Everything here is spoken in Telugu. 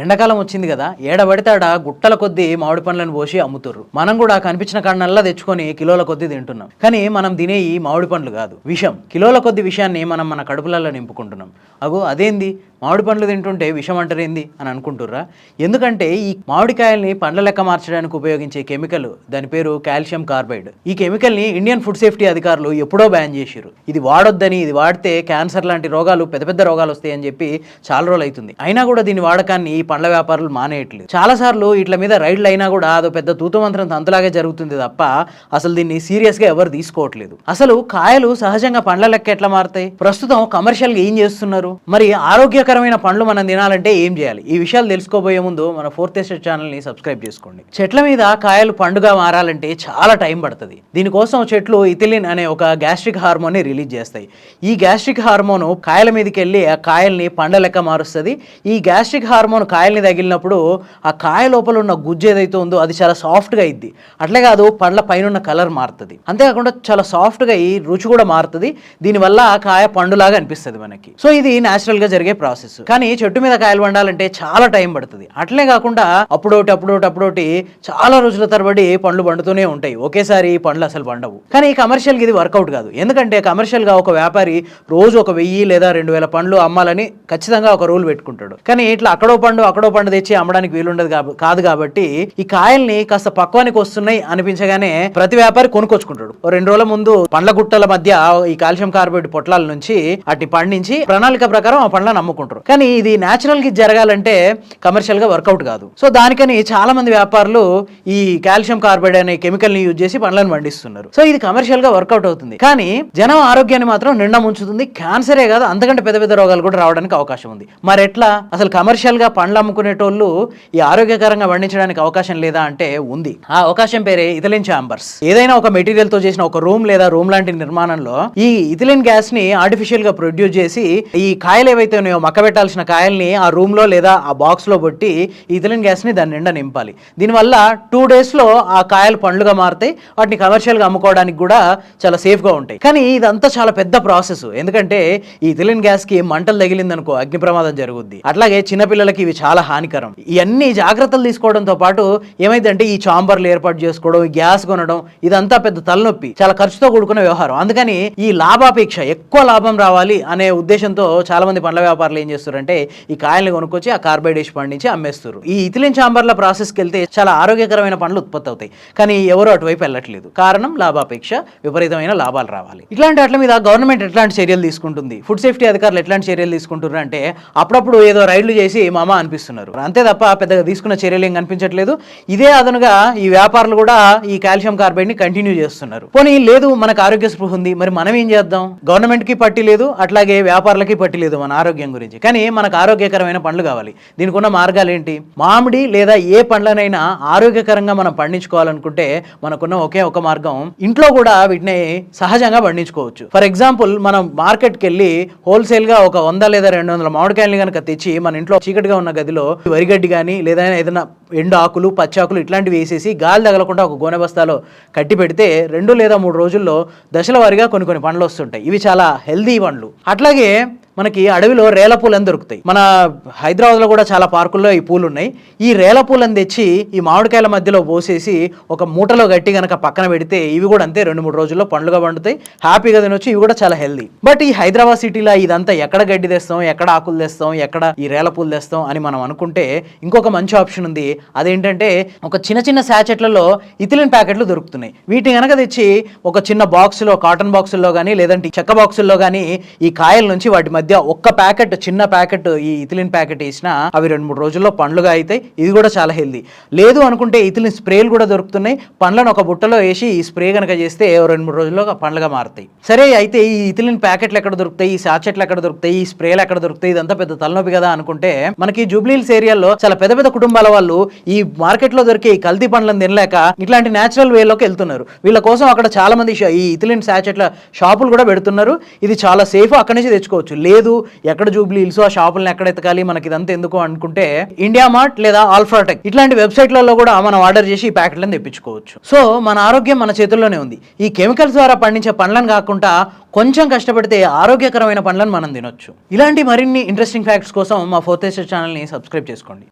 ఎండాకాలం వచ్చింది కదా, ఏడబడితే ఆడ గుట్టల కొద్దీ మామిడి పండ్లను పోసి అమ్ముతుర్రు. మనం కూడా కనిపించిన కాడనల్లా తెచ్చుకొని కిలోల కొద్దీ తింటున్నాం. కానీ మనం తినే ఈ మామిడి పండ్లు కాదు, విషం. కిలోల కొద్ది విషయాన్ని మనం మన కడుపులలో నింపుకుంటున్నాం. అదేంది మామిడి పండ్లు తింటుంటే విషం అంటారేంది అని అనుకుంటుర్రా? ఎందుకంటే ఈ మామిడికాయల్ని పండ్ల లెక్క మార్చడానికి ఉపయోగించే కెమికల్, దాని పేరు కాల్షియం కార్బైడ్. ఈ కెమికల్ని ఇండియన్ ఫుడ్ సేఫ్టీ అధికారులు ఎప్పుడో బ్యాన్ చేసిర్రు. ఇది వాడొద్దని, ఇది వాడితే క్యాన్సర్ లాంటి రోగాలు, పెద్ద పెద్ద రోగాలు వస్తాయని చెప్పి చాలా రోజులు అవుతుంది. అయినా కూడా దీని వాడకాన్ని ఈ పండ్ల వ్యాపారులు మానేయట్లేదు. చాలా సార్లు ఇట్ల మీద రైడ్లు అయినా కూడా అదో పెద్ద తూతుమంత్రం తంతులాగే జరుగుతుంది తప్ప అసలు దీన్ని సీరియస్ గా ఎవరు తీసుకోవట్లేదు. అసలు కాయలు సహజంగా పండ్ల లెక్క ఎట్లా మారుతాయి? ప్రస్తుతం కమర్షియల్ గా ఏం చేస్తున్నారు? మరి ఆరోగ్యకరమైన పండ్లు మనం తినాలంటే ఏం చేయాలి? ఈ విషయాలు తెలుసుకోబోయే ముందు మన ఫోర్త్ ఎస్టేట్ ఛానల్ ని సబ్స్క్రైబ్ చేసుకోండి. చెట్ల మీద కాయలు పండుగా మారాలంటే చాలా టైం పడుతుంది. దీనికోసం చెట్లు ఇథిలిన్ అనే ఒక గ్యాస్ట్రిక్ హార్మోన్ ని రిలీజ్ చేస్తాయి. ఈ గ్యాస్ట్రిక్ హార్మోన్ కాయల మీదకి వెళ్ళి ఆ కాయల్ని పండ్ల లెక్క మారుస్తుంది. ఈ గ్యాస్ట్రిక్ హార్మోన్ కాయల్ని తగిలినప్పుడు ఆ కాయ లోపల ఉన్న గుజ్జు ఏదైతే ఉందో అది చాలా సాఫ్ట్గా అయింది. అట్లే కాదు, పండ్ల పైన కలర్ మారుతుంది. అంతేకాకుండా చాలా సాఫ్ట్గా ఈ రుచి కూడా మారుతుంది. దీనివల్ల ఆ కాయ పండులాగా అనిపిస్తుంది మనకి. సో ఇది న్యాచురల్ గా జరిగే ప్రాసెస్. కానీ చెట్టు మీద కాయలు పండాలంటే చాలా టైం పడుతుంది. అట్లే కాకుండా అప్పుడోటి చాలా రోజుల తరబడి పండ్లు పండుతూనే ఉంటాయి. ఒకేసారి పండ్లు అసలు పండవు. కానీ కమర్షియల్ గా ఇది వర్కౌట్ కాదు. ఎందుకంటే కమర్షియల్ గా ఒక వ్యాపారి రోజు ఒక 1000 లేదా 2000 పండ్లు అమ్మాలని ఖచ్చితంగా ఒక రూల్ పెట్టుకుంటాడు. కానీ ఇట్లా అక్కడో పండు తెచ్చి అమ్మడానికి వీలుండదు కాదు. కాబట్టి ఈ కాయల్ని కాస్త పక్వానికి వస్తున్నాయి అనిపించగానే ప్రతి వ్యాపారి కొనుక్కొచ్చుకుంటాడు. 2 రోజుల ముందు పండ్ల గుట్టల మధ్య ఈ కాల్షియం కార్బైడ్ పొట్లాల నుంచి వాటిని పండించి ప్రణాళిక ప్రకారం ఆ పండ్లను అమ్ముకుంటారు. కానీ ఇది న్యాచురల్ గా జరగాలంటే కమర్షియల్ గా వర్కౌట్ కాదు. సో దానికని చాలా మంది వ్యాపారులు ఈ కాల్షియం కార్బైడ్ అనే కెమికల్ ని యూజ్ చేసి పండ్లను పండిస్తున్నారు. సో ఇది కమర్షియల్ గా వర్కౌట్ అవుతుంది. కానీ జనం ఆరోగ్యాన్ని మాత్రం నిండా ముంచుతుంది. క్యాన్సరే కాదు, అంతకంటే పెద్ద పెద్ద రోగాలు కూడా రావడానికి అవకాశం ఉంది. మరి ఎట్లా? అసలు కమర్షియల్ గా పండ్లు అమ్ముకునేటోళ్ళు ఈ ఆరోగ్యకరంగా పండించడానికి అవకాశం లేదా అంటే ఉంది. ఆ అవకాశం పేరే ఇథిలిన్ ఛాంబర్స్. ఏదైనా ఒక మెటీరియల్ తో చేసిన ఒక రూమ్ లేదా రూమ్ లాంటి నిర్మాణంలో ఈ ఇథిలిన్ గ్యాస్ ని ఆర్టిఫిషియల్ గా ప్రొడ్యూస్ చేసి ఈ కాయలు ఏవైతే ఉన్నాయో మక్క పెట్టాల్సిన కాయల్ని ఆ రూమ్ లో లేదా ఆ బాక్స్ లో పెట్టి ఇథిలిన్ గ్యాస్ ని దాని నిండా నింపాలి. దీనివల్ల 2 days లో ఆ కాయలు పండ్లుగా మారుతాయి. వాటిని కమర్షియల్ గా అమ్ముకోవడానికి కూడా చాలా సేఫ్ గా ఉంటాయి. కానీ ఇదంతా చాలా పెద్ద ప్రాసెస్. ఎందుకంటే ఈ ఇథిలిన్ గ్యాస్ కి మంటలు తగిలిందనుకో అగ్ని ప్రమాదం జరుగుద్ది. అట్లాగే చిన్నపిల్లలకి ఇవి చాలా హానికరం. ఇవన్నీ జాగ్రత్తలు తీసుకోవడంతో పాటు ఏమైందంటే ఈ చాంబర్లు ఏర్పాటు చేసుకోవడం, గ్యాస్ కొనడం, ఇదంతా పెద్ద తలనొప్పి, చాలా ఖర్చుతో కూడుకున్న వ్యవహారం. అందుకని ఈ లాభాపేక్ష, ఎక్కువ లాభం రావాలి అనే ఉద్దేశంతో చాలా మంది పండ్ల వ్యాపారులు ఏం చేస్తారంటే ఈ కాయల్ని కొనుక్కొచ్చి ఆ కార్బైడ్ వేసి పండించి అమ్మేస్తారు. ఈ ఇథిలిన్ చాంబర్ల ప్రాసెస్కి వెళ్తే చాలా ఆరోగ్యకరమైన పండ్లు ఉత్పత్తి అవుతాయి. కానీ ఎవరు అటువైపు వెళ్ళట్లేదు. కారణం లాభాపేక్ష, విపరీతమైన లాభాలు రావాలి. ఇట్లాంటి వాటి మీద గవర్నమెంట్ ఎట్లాంటి చర్యలు తీసుకుంటుంది, ఫుడ్ సేఫ్టీ అధికారులు ఎట్లాంటి చర్యలు తీసుకుంటున్నారు అంటే అప్పుడప్పుడు ఏదో రైడ్లు చేసి మామ అనిపిస్తున్నారు. అంతే తప్ప పెద్దగా తీసుకున్న చర్యలు ఏం కనిపించట్లేదు. ఇదే అదనుగా ఈ వ్యాపారులు కూడా ఈ కాల్షియం కార్బైడ్ ని కంటిన్యూ చేస్తున్నారు. పోనీ లేదు, మనకు ఆరోగ్య స్పృహ ఉంది, మరి మనం ఏం చేద్దాం? గవర్నమెంట్ కి పట్టి లేదు, అట్లాగే వ్యాపారులకి పట్టి లేదు మన ఆరోగ్యం గురించి. కానీ మనకు ఆరోగ్యకరమైన పండ్లు కావాలి. దీనికి ఉన్న మార్గాలు ఏంటి? మామిడి లేదా ఏ పండ్లనైనా ఆరోగ్యకరంగా మనం పండించుకోవాలనుకుంటే మనకున్న ఒకే ఒక మార్గం, ఇంట్లో కూడా వీటిని సహజంగా పండించుకోవచ్చు. ఫర్ ఎగ్జాంపుల్, మనం మార్కెట్కి వెళ్ళి హోల్సేల్ గా ఒక 100 లేదా 200 మామిడికాయలు కనుక తెచ్చి మన ఇంట్లో చీకటిగా ఉన్న గదిలో వరిగడ్డి కానీ లేదా ఏదైనా ఎండు ఆకులు, పచ్చాకులు ఇట్లాంటివి వేసేసి గాలి తగలకుండా ఒక గోనె బస్తాలో కట్టి పెడితే 2 లేదా 3 రోజుల్లో దశల వారీగా కొన్ని పండ్లు వస్తుంటాయి. ఇవి చాలా హెల్దీ పండ్లు. అట్లాగే మనకి అడవిలో రేల పూలని దొరుకుతాయి. మన హైదరాబాద్లో కూడా చాలా పార్కుల్లో ఈ పూలు ఉన్నాయి. ఈ రేల పూలను తెచ్చి ఈ మామిడికాయల మధ్యలో పోసేసి ఒక మూటలో గట్టి కనుక పక్కన పెడితే ఇవి కూడా అంతే 2-3 రోజుల్లో పండ్లుగా పండుతాయి. హ్యాపీగా తినొచ్చు. ఇవి కూడా చాలా హెల్దీ. బట్ ఈ హైదరాబాద్ సిటీలో ఇదంతా ఎక్కడ గడ్డి తెస్తాం, ఎక్కడ ఆకులు తెస్తాం, ఎక్కడ ఈ రేల పూలు తెస్తాం అని మనం అనుకుంటే ఇంకొక మంచి ఆప్షన్ ఉంది. అదేంటంటే ఒక చిన్న శాచెట్లలో ఇథిలిన్ ప్యాకెట్లు దొరుకుతున్నాయి. వీటిని కనుక తెచ్చి ఒక చిన్న బాక్సులో, కాటన్ బాక్సుల్లో కానీ లేదంటే చెక్క బాక్సుల్లో కానీ ఈ కాయల నుంచి వాటి మధ్య ఒక్క ప్యాకెట్, చిన్న ప్యాకెట్ ఈ ఇథిలిన్ ప్యాకెట్ వేసినా అవి 2-3 రోజుల్లో పండ్లుగా అవుతాయి. ఇది కూడా చాలా హెల్దీ. లేదు అనుకుంటే ఇథిలిన్ స్ప్రేలు కూడా దొరుకుతున్నాయి. పండ్లను ఒక బుట్టలో వేసి ఈ స్ప్రే కనుక చేస్తే 2-3 రోజుల్లో పండ్లుగా మారుతాయి. సరే, అయితే ఈ ఇథిలిన్ ప్యాకెట్లు ఎక్కడ దొరుకుతాయి, ఈ సాచెట్లు ఎక్కడ దొరుకుతాయి, ఈ స్ప్రేలు ఎక్కడ దొరుకుతాయి, ఇదంతా పెద్ద తలనొప్పి కదా అనుకుంటే మనకి జూబ్లీహిల్స్ ఏరియాలో చాలా పెద్ద పెద్ద కుటుంబాల వాళ్ళు ఈ మార్కెట్ లో దొరికే ఈ కల్తీ పండ్లను తినలేక ఇట్లాంటి న్యాచురల్ వేలోకి వెళ్తున్నారు. వీళ్ళ కోసం అక్కడ చాలా మంది ఈ ఇథిలిన్ సాచెట్ల షాపులు కూడా పెడుతున్నారు. ఇది చాలా సేఫ్, అక్కడి నుంచి తెచ్చుకోవచ్చు. లేదు ఎక్కడ జూబ్లీ హిల్స్ ఆ షాపులను ఎక్కడ ఎతకాలి మనకి ఇదంతా ఎందుకు అనుకుంటే ఇండియా మార్ట్ లేదా ఆల్ఫాటెక్ ఇట్లాంటి వెబ్సైట్లలో కూడా మనం ఆర్డర్ చేసి ఈ ప్యాకెట్లను తెప్పించుకోవచ్చు. సో మన ఆరోగ్యం మన చేతుల్లోనే ఉంది. ఈ కెమికల్స్ ద్వారా పండించే పండ్లను కాకుండా కొంచెం కష్టపడితే ఆరోగ్యకరమైన పండ్లను మనం తినొచ్చు. ఇలాంటి మరిన్ని ఇంట్రెస్టింగ్ ఫ్యాక్ట్స్ కోసం మా ఫోర్త్ ఎస్టేట్ ఛానల్ని సబ్స్క్రైబ్ చేసుకోండి.